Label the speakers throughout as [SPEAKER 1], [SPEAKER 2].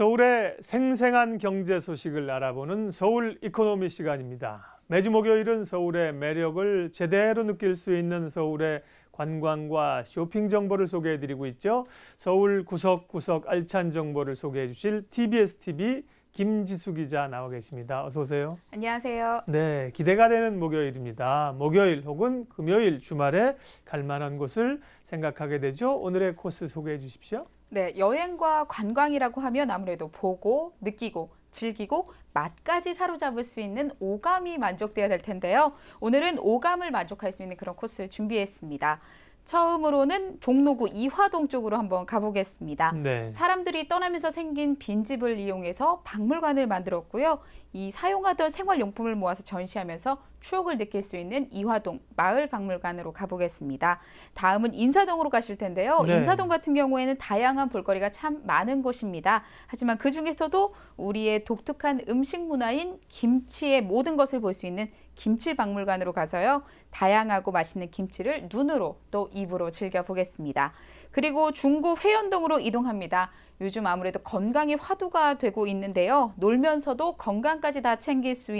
[SPEAKER 1] 서울의 생생한 경제 소식을 알아보는 서울 이코노미 시간입니다. 매주 목요일은 서울의 매력을 제대로 느낄 수 있는 서울의 관광과 쇼핑 정보를 소개해드리고 있죠. 서울 구석구석 알찬 정보를 소개해 주실 TBS TV 김지수 기자 나와 계십니다. 어서 오세요.
[SPEAKER 2] 안녕하세요.
[SPEAKER 1] 네, 기대가 되는 목요일입니다. 목요일 혹은 금요일 주말에 갈 만한 곳을 생각하게 되죠. 오늘의 코스 소개해 주십시오.
[SPEAKER 2] 네, 여행과 관광이라고 하면 아무래도 보고, 느끼고, 즐기고 맛까지 사로잡을 수 있는 오감이 만족돼야 될 텐데요. 오늘은 오감을 만족할 수 있는 그런 코스를 준비했습니다. 처음으로는 종로구 이화동 쪽으로 한번 가보겠습니다.
[SPEAKER 1] 네.
[SPEAKER 2] 사람들이 떠나면서 생긴 빈집을 이용해서 박물관을 만들었고요. 이 사용하던 생활용품을 모아서 전시하면서 추억을 느낄 수 있는 이화동 마을박물관으로 가보겠습니다. 다음은 인사동으로 가실 텐데요.
[SPEAKER 1] 네.
[SPEAKER 2] 인사동 같은 경우에는 다양한 볼거리가 참 많은 곳입니다. 하지만 그중에서도 우리의 독특한 음식 문화인 김치의 모든 것을 볼 수 있는 김치박물관으로 가서요. 다양하고 맛있는 김치를 눈으로 또 입으로 즐겨보겠습니다. 그리고 중구 회원동으로 이동합니다. 요즘 아무래도 건강이 화두가 되고 있는데요. 놀면서도 건강까지 다 챙길 수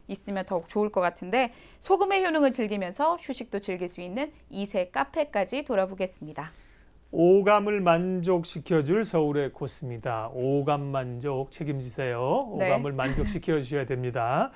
[SPEAKER 2] 있으면 더욱 좋을 것 같은데 소금의 효능을 즐기면서 휴식도 즐길 수 있는 이세 카페까지 돌아보겠습니다.
[SPEAKER 1] 오감을 만족시켜줄 서울의 코스입니다. 오감 만족 책임지세요.
[SPEAKER 2] 네.
[SPEAKER 1] 오감을 만족시켜 주셔야 됩니다.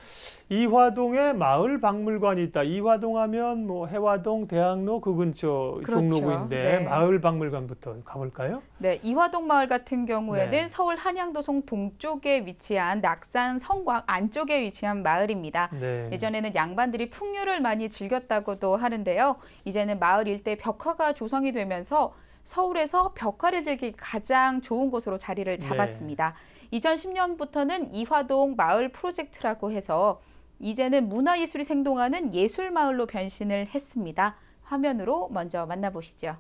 [SPEAKER 1] 이화동에 마을 박물관이 있다. 이화동 하면 뭐 해화동, 대학로 그 근처
[SPEAKER 2] 그렇죠.
[SPEAKER 1] 종로구인데
[SPEAKER 2] 네.
[SPEAKER 1] 마을 박물관부터 가볼까요?
[SPEAKER 2] 네, 이화동 마을 같은 경우에는
[SPEAKER 1] 네.
[SPEAKER 2] 서울 한양도성 동쪽에 위치한 낙산 성곽 안쪽에 위치한 마을입니다.
[SPEAKER 1] 네.
[SPEAKER 2] 예전에는 양반들이 풍류를 많이 즐겼다고도 하는데요. 이제는 마을 일대 벽화가 조성이 되면서 서울에서 벽화를 즐기기 가장 좋은 곳으로 자리를 잡았습니다. 2010년부터는 이화동 마을 프로젝트라고 해서 이제는 문화예술이 생동하는 예술마을로 변신을 했습니다. 화면으로 먼저 만나보시죠.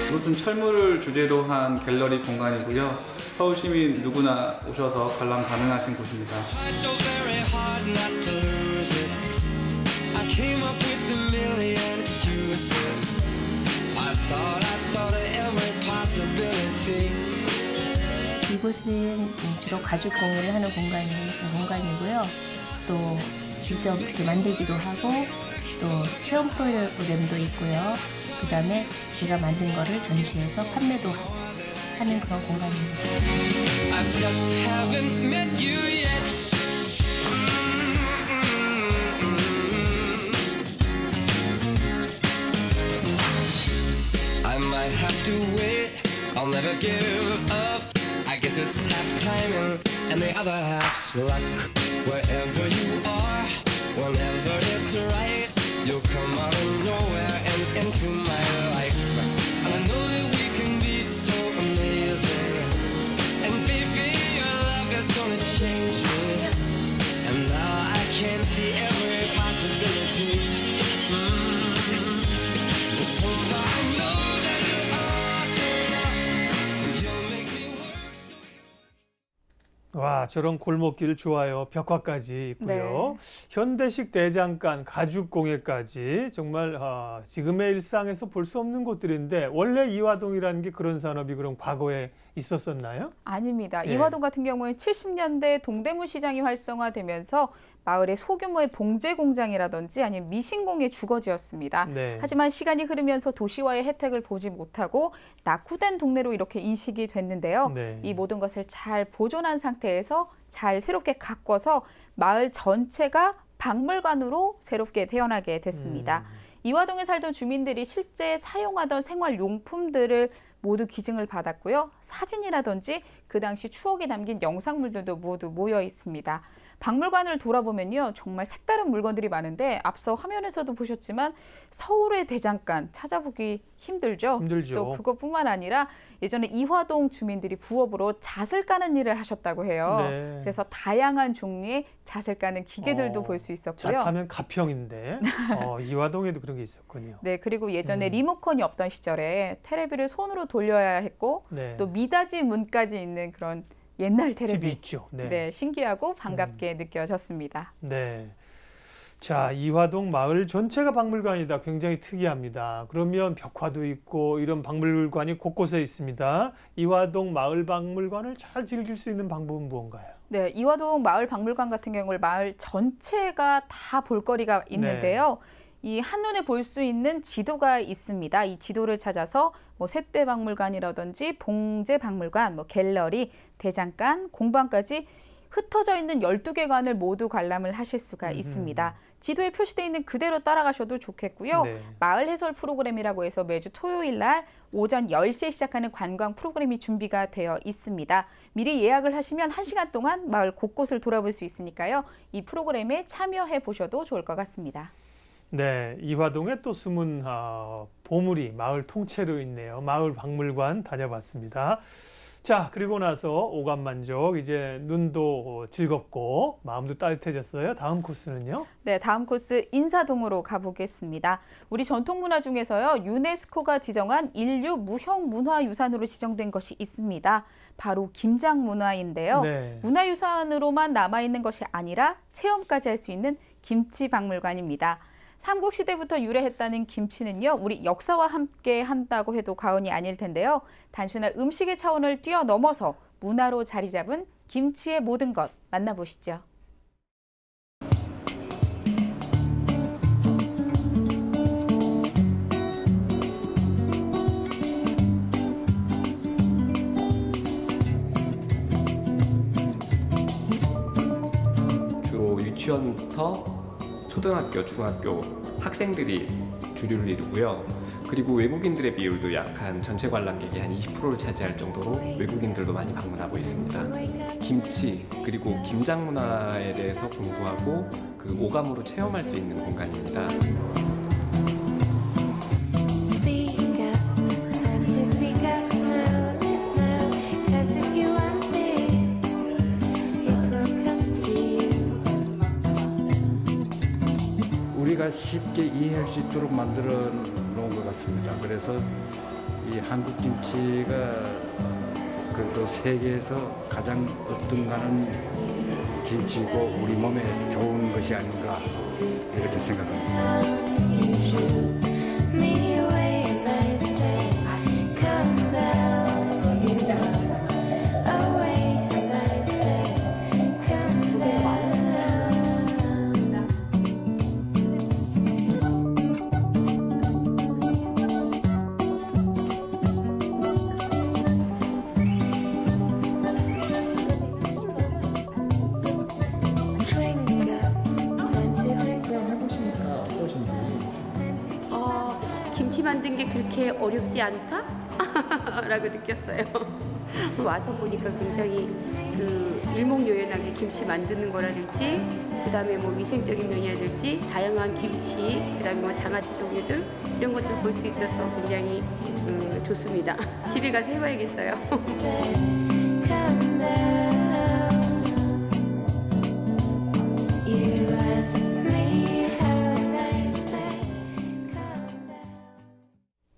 [SPEAKER 3] 이곳은 철물을 주제로 한 갤러리 공간이고요. 서울 시민 누구나 오셔서 관람 가능하신 곳입니다.
[SPEAKER 4] 이곳은 주로 가죽 공예를 하는 공간이고요. 또 직접 이렇게 만들기도 하고 또 체험 프로그램도 있고요. 그 다음에 제가 만든 거를 전시해서 판매도 하는 그런 공간입니다.
[SPEAKER 5] I just haven't met you yet. I might have to wait. I'll never give up. I guess it's half timing and the other half's luck. Wherever you are, whenever it's right, you'll come out of nowhere and into my life. And I know that we can be so amazing. And baby, your love is gonna change me. And now I can see every possibility. And so I know that you are turned up. You'll make me work so.
[SPEAKER 1] 와, 저런 골목길 좋아요. 벽화까지 있고요.
[SPEAKER 2] 네.
[SPEAKER 1] 현대식 대장간, 가죽 공예까지 정말 지금의 일상에서 볼 수 없는 곳들인데 원래 이화동이라는 게 그런 산업이 그럼 과거에 있었었나요?
[SPEAKER 2] 아닙니다.
[SPEAKER 1] 네.
[SPEAKER 2] 이화동 같은 경우에 70년대 동대문 시장이 활성화되면서 마을의 소규모의 봉제 공장이라든지 아니면 미신공의 주거지였습니다.
[SPEAKER 1] 네.
[SPEAKER 2] 하지만 시간이 흐르면서 도시화의 혜택을 보지 못하고 낙후된 동네로 이렇게 인식이 됐는데요.
[SPEAKER 1] 네.
[SPEAKER 2] 이 모든 것을 잘 보존한 상태에서 잘 새롭게 가꿔서 마을 전체가 박물관으로 새롭게 태어나게 됐습니다. 이화동에 살던 주민들이 실제 사용하던 생활용품들을 모두 기증을 받았고요. 사진이라든지 그 당시 추억이 담긴 영상물들도 모두 모여 있습니다. 박물관을 돌아보면요, 정말 색다른 물건들이 많은데 앞서 화면에서도 보셨지만 서울의 대장간 찾아보기 힘들죠.
[SPEAKER 1] 힘들죠.
[SPEAKER 2] 또 그것뿐만 아니라 예전에 이화동 주민들이 부업으로 잣을 까는 일을 하셨다고 해요.
[SPEAKER 1] 네.
[SPEAKER 2] 그래서 다양한 종류의 잣을 까는 기계들도 볼 수 있었고요.
[SPEAKER 1] 잣하면 가평인데 이화동에도 그런 게 있었군요.
[SPEAKER 2] 네, 그리고 예전에 리모컨이 없던 시절에 테레비를 손으로 돌려야 했고
[SPEAKER 1] 네.
[SPEAKER 2] 또 미닫이 문까지 있는 그런 옛날
[SPEAKER 1] 집이
[SPEAKER 2] 테레비.
[SPEAKER 1] 있죠. 네.
[SPEAKER 2] 네, 신기하고 반갑게 느껴졌습니다.
[SPEAKER 1] 네. 자, 이화동 마을 전체가 박물관이다. 굉장히 특이합니다. 그러면 벽화도 있고 이런 박물관이 곳곳에 있습니다. 이화동 마을 박물관을 잘 즐길 수 있는 방법은 무언가요?
[SPEAKER 2] 네, 이화동 마을 박물관 같은 경우는 마을 전체가 다 볼거리가 있는데요. 이 한눈에 볼 수 있는 지도가 있습니다. 이 지도를 찾아서 뭐 쇠떼박물관이라든지 봉제박물관, 뭐 갤러리, 대장간, 공방까지 흩어져 있는 12개관을 모두 관람을 하실 수가 있습니다. 지도에 표시되어 있는 그대로 따라가셔도 좋겠고요.
[SPEAKER 1] 네.
[SPEAKER 2] 마을 해설 프로그램이라고 해서 매주 토요일 날 오전 10시에 시작하는 관광 프로그램이 준비가 되어 있습니다. 미리 예약을 하시면 1시간 동안 마을 곳곳을 돌아볼 수 있으니까요. 이 프로그램에 참여해 보셔도 좋을 것 같습니다.
[SPEAKER 1] 네, 이화동에 또 숨은 보물이 마을 통째로 있네요. 마을 박물관 다녀봤습니다. 자, 그리고 나서 오감만족, 이제 눈도 즐겁고 마음도 따뜻해졌어요. 다음 코스는요?
[SPEAKER 2] 네, 다음 코스 인사동으로 가보겠습니다. 우리 전통문화 중에서요, 유네스코가 지정한 인류 무형문화유산으로 지정된 것이 있습니다. 바로 김장문화인데요.
[SPEAKER 1] 네.
[SPEAKER 2] 문화유산으로만 남아있는 것이 아니라 체험까지 할 수 있는 김치박물관입니다. 삼국시대부터 유래했다는 김치는요, 우리 역사와 함께 한다고 해도 과언이 아닐 텐데요. 단순한 음식의 차원을 뛰어넘어서 문화로 자리 잡은 김치의 모든 것 만나보시죠.
[SPEAKER 6] 주로 유치원부터 초등학교, 중학교 학생들이 주류를 이루고요. 그리고 외국인들의 비율도 약 한 전체 관람객의 한 20%를 차지할 정도로 외국인들도 많이 방문하고 있습니다. 김치 그리고 김장 문화에 대해서 공부하고 그 오감으로 체험할 수 있는 공간입니다.
[SPEAKER 7] 우리가 쉽게 이해할 수 있도록 만들어 놓은 것 같습니다. 그래서 이 한국 김치가 그래도 세계에서 가장 으뜸가는 김치고 우리 몸에 좋은 것이 아닌가 이렇게 생각합니다.
[SPEAKER 8] 김치 만든 게 그렇게 어렵지 않다? 라고 느꼈어요. 와서 보니까 굉장히 그 일목요연하게 김치 만드는 거라든지 그다음에 뭐 위생적인 면이라든지 다양한 김치 그다음에 뭐 장아찌 종류들 이런 것들 볼 수 있어서 굉장히 좋습니다. 집에 가서 해봐야겠어요.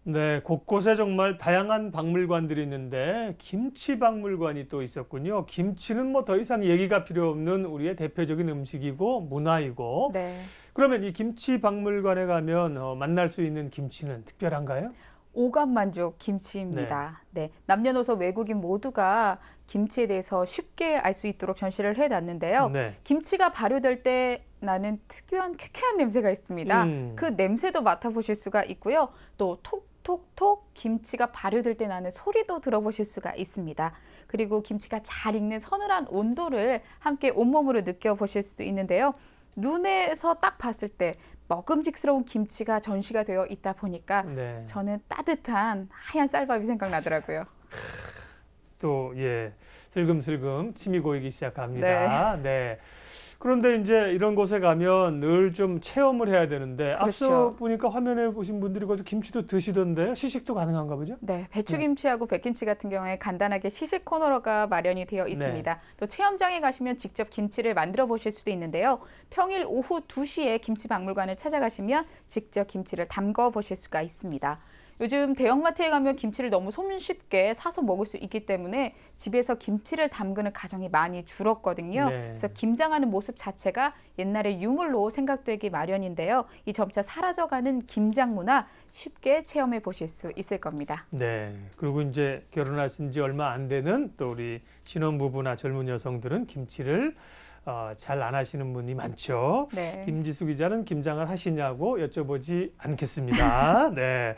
[SPEAKER 1] 네, 곳곳에 정말 다양한 박물관들이 있는데 김치 박물관이 또 있었군요. 김치는 뭐 더 이상 얘기가 필요 없는 우리의 대표적인 음식이고 문화이고.
[SPEAKER 2] 네.
[SPEAKER 1] 그러면 이 김치 박물관에 가면 만날 수 있는 김치는 특별한가요?
[SPEAKER 2] 오감만족 김치입니다. 네. 남녀노소 외국인 모두가 김치에 대해서 쉽게 알 수 있도록 전시를 해놨는데요.
[SPEAKER 1] 네.
[SPEAKER 2] 김치가 발효될 때 나는 특유한 쾌쾌한 냄새가 있습니다. 그 냄새도 맡아보실 수가 있고요. 또 톡톡톡 김치가 발효될 때 나는 소리도 들어보실 수가 있습니다. 그리고 김치가 잘 익는 서늘한 온도를 함께 온몸으로 느껴보실 수도 있는데요. 눈에서 딱 봤을 때 먹음직스러운 김치가 전시가 되어 있다 보니까
[SPEAKER 1] 네.
[SPEAKER 2] 저는 따뜻한 하얀 쌀밥이 생각나더라고요.
[SPEAKER 1] 또 예, 슬금슬금 침이 고이기 시작합니다. 네. 그런데 이제 이런 곳에 가면 늘 좀 체험을 해야 되는데
[SPEAKER 2] 그렇죠.
[SPEAKER 1] 앞서 보니까 화면에 보신 분들이 거기서 김치도 드시던데 시식도 가능한가 보죠?
[SPEAKER 2] 네, 배추김치하고 백김치 같은 경우에 간단하게 시식 코너가 마련이 되어 있습니다. 또 체험장에 가시면 직접 김치를 만들어 보실 수도 있는데요. 평일 오후 2시에 김치박물관을 찾아가시면 직접 김치를 담궈 보실 수가 있습니다. 요즘 대형마트에 가면 김치를 너무 손쉽게 사서 먹을 수 있기 때문에 집에서 김치를 담그는 가정이 많이 줄었거든요.
[SPEAKER 1] 네.
[SPEAKER 2] 그래서 김장하는 모습 자체가 옛날의 유물로 생각되기 마련인데요. 이 점차 사라져가는 김장 문화 쉽게 체험해 보실 수 있을 겁니다.
[SPEAKER 1] 네. 그리고 이제 결혼하신 지 얼마 안 되는 또 우리 신혼부부나 젊은 여성들은 김치를 잘 안 하시는 분이 많죠.
[SPEAKER 2] 네.
[SPEAKER 1] 김지수 기자는 김장을 하시냐고 여쭤보지 않겠습니다. 네.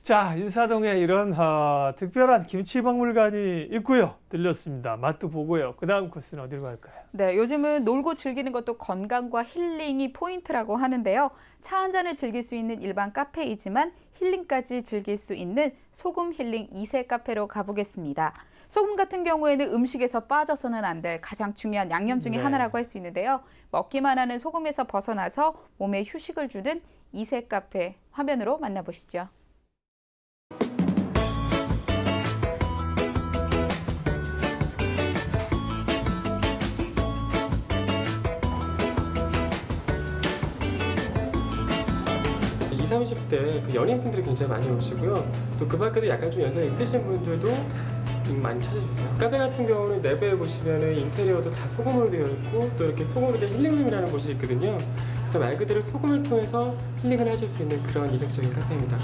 [SPEAKER 1] 자, 인사동에 이런 특별한 김치박물관이 있고요. 들렸습니다. 맛도 보고요. 그 다음 코스는 어디로 갈까요?
[SPEAKER 2] 네, 요즘은 놀고 즐기는 것도 건강과 힐링이 포인트라고 하는데요. 차 한 잔을 즐길 수 있는 일반 카페이지만 힐링까지 즐길 수 있는 소금 힐링 2세 카페로 가보겠습니다. 소금 같은 경우에는 음식에서 빠져서는 안 될 가장 중요한 양념 중에 하나라고 할 수 있는데요. 먹기만 하는 소금에서 벗어나서 몸에 휴식을 주는 2세 카페 화면으로 만나보시죠.
[SPEAKER 9] (20, 30대) 그 연인분들이 굉장히 많이 오시고요. 또 그 밖에도 약간 좀 연세가 있으신 분들도 좀 많이 찾아주세요. 카페 같은 경우는 내부에 보시면은 인테리어도 다 소금으로 되어 있고 또 이렇게 소금으로 된 힐링룸이라는 곳이 있거든요. 그래서 말 그대로 소금을 통해서 힐링을 하실 수 있는 그런 이색적인 카페입니다.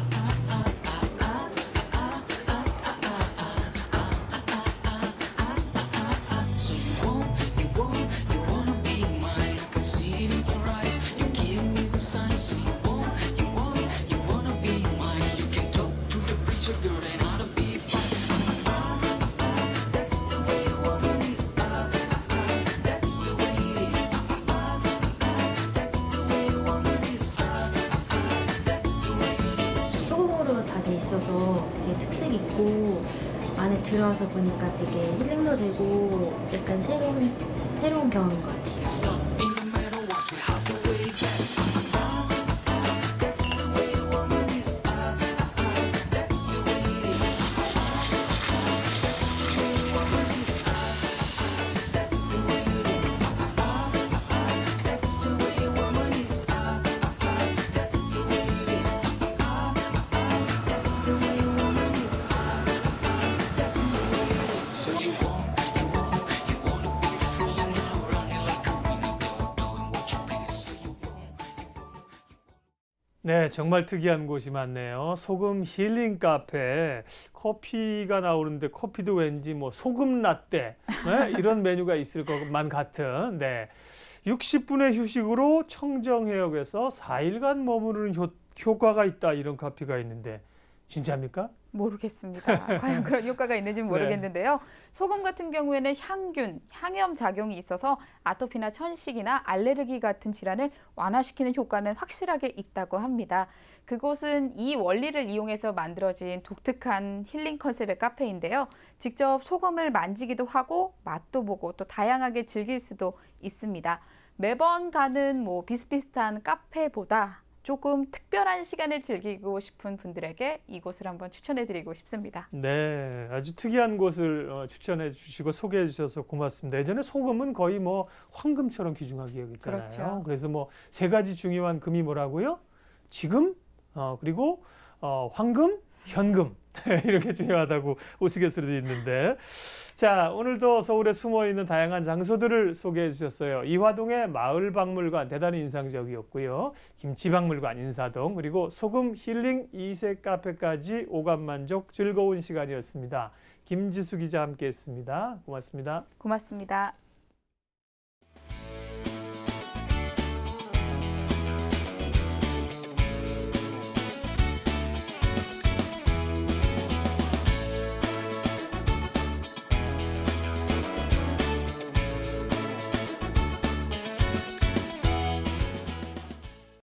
[SPEAKER 4] 소금으로 다 돼 있어서 되게 특색 있고 안에 들어와서 보니까 되게 힐링도 되고 약간 새로운 경험인 것 같아요.
[SPEAKER 1] 네, 정말 특이한 곳이 많네요. 소금 힐링 카페. 커피가 나오는데 커피도 왠지 뭐 소금 라떼 네? 이런 메뉴가 있을 것만 같은. 네, 60분의 휴식으로 청정해역에서 4일간 머무르는 효과가 있다. 이런 카페가 있는데 진짜입니까?
[SPEAKER 2] 모르겠습니다. 과연 그런 효과가 있는지 모르겠는데요. 소금 같은 경우에는 향균, 향염 작용이 있어서 아토피나 천식이나 알레르기 같은 질환을 완화시키는 효과는 확실하게 있다고 합니다. 그곳은 이 원리를 이용해서 만들어진 독특한 힐링 컨셉의 카페인데요. 직접 소금을 만지기도 하고 맛도 보고 또 다양하게 즐길 수도 있습니다. 매번 가는 비슷비슷한 카페보다 조금 특별한 시간을 즐기고 싶은 분들에게 이곳을 한번 추천해드리고 싶습니다.
[SPEAKER 1] 네, 아주 특이한 곳을 추천해 주시고 소개해 주셔서 고맙습니다. 예전에 소금은 거의 황금처럼 귀중하게 여겼잖아요.
[SPEAKER 2] 그렇죠.
[SPEAKER 1] 그래서 세 가지 중요한 금이 뭐라고요? 지금, 그리고 황금, 현금 이렇게 중요하다고 우스갯소리도 있는데, 자, 오늘도 서울에 숨어있는 다양한 장소들을 소개해 주셨어요. 이화동의 마을박물관 대단히 인상적이었고요. 김치박물관 인사동, 그리고 소금 힐링 2세 카페까지 오감만족 즐거운 시간이었습니다. 김지수 기자 함께했습니다. 고맙습니다.
[SPEAKER 2] 고맙습니다.